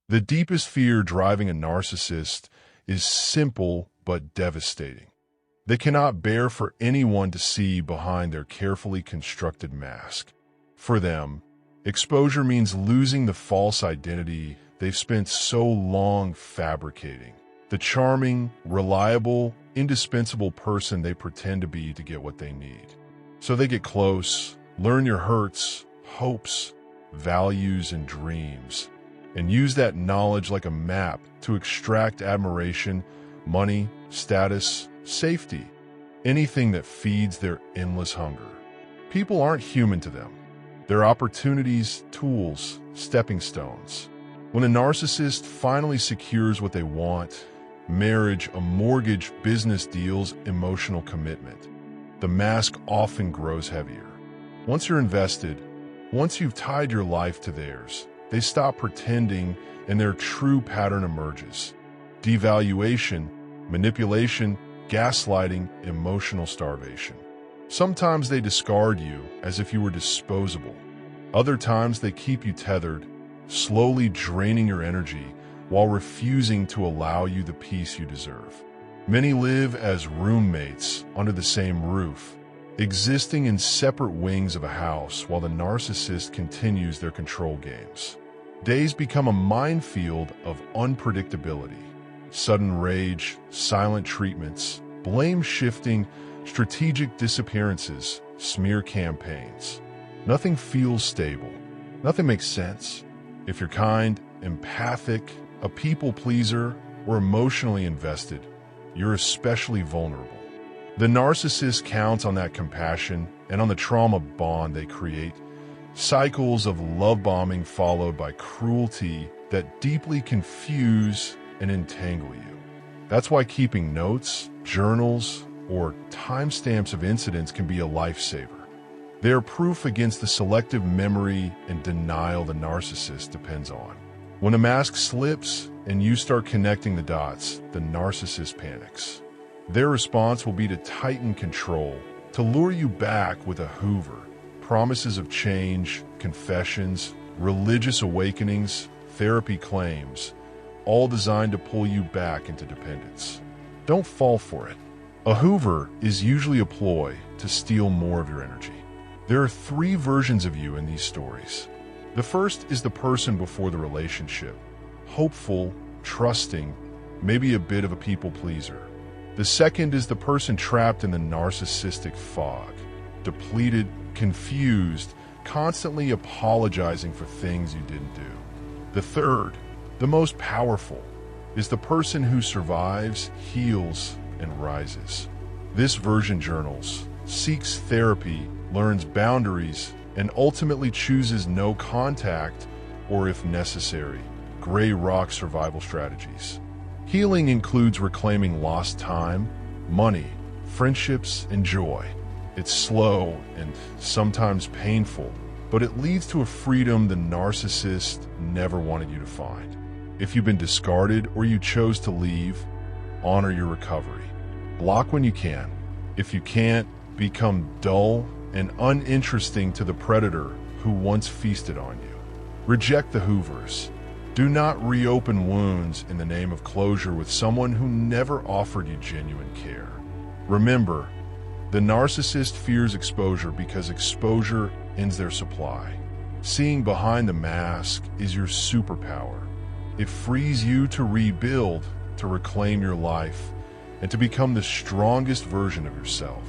The deepest fear driving a narcissist is simple but devastating. They cannot bear for anyone to see behind their carefully constructed mask. For them, exposure means losing the false identity they've spent so long fabricating, the charming, reliable, indispensable person they pretend to be to get what they need. So they get close, learn your hurts, hopes, values, and dreams, and use that knowledge like a map to extract admiration, money, status, safety, anything that feeds their endless hunger. People aren't human to them. They're opportunities, tools, stepping stones. When a narcissist finally secures what they want, marriage, a mortgage, business deals, emotional commitment, the mask often grows heavier. Once you're invested, once you've tied your life to theirs, they stop pretending and their true pattern emerges. Devaluation, manipulation, gaslighting, emotional starvation. Sometimes they discard you as if you were disposable. Other times they keep you tethered, slowly draining your energy while refusing to allow you the peace you deserve. Many live as roommates under the same roof, existing in separate wings of a house while the narcissist continues their control games. Days become a minefield of unpredictability. Sudden rage, silent treatments, blame shifting, strategic disappearances, smear campaigns. Nothing feels stable. Nothing makes sense. If you're kind, empathic, a people pleaser, or emotionally invested, you're especially vulnerable. The narcissist counts on that compassion and on the trauma bond they create, cycles of love bombing followed by cruelty that deeply confuse and entangle you. That's why keeping notes, journals, or timestamps of incidents can be a lifesaver. They are proof against the selective memory and denial the narcissist depends on. When a mask slips and you start connecting the dots, the narcissist panics. Their response will be to tighten control, to lure you back with a hoover, promises of change, confessions, religious awakenings, therapy claims, all designed to pull you back into dependence. Don't fall for it. A hoover is usually a ploy to steal more of your energy. There are three versions of you in these stories. The first is the person before the relationship, hopeful, trusting, maybe a bit of a people pleaser. The second is the person trapped in the narcissistic fog, depleted, confused, constantly apologizing for things you didn't do. The third, the most powerful, is the person who survives, heals, and rises. This version journals, seeks therapy, learns boundaries, and ultimately chooses no contact or, if necessary, gray rock survival strategies. Healing includes reclaiming lost time, money, friendships, and joy. It's slow and sometimes painful, but it leads to a freedom the narcissist never wanted you to find. If you've been discarded or you chose to leave, honor your recovery. Block when you can. If you can't, become dull and uninteresting to the predator who once feasted on you. Reject the hoovers. Do not reopen wounds in the name of closure with someone who never offered you genuine care. Remember, the narcissist fears exposure because exposure ends their supply. Seeing behind the mask is your superpower. It frees you to rebuild, to reclaim your life, and to become the strongest version of yourself.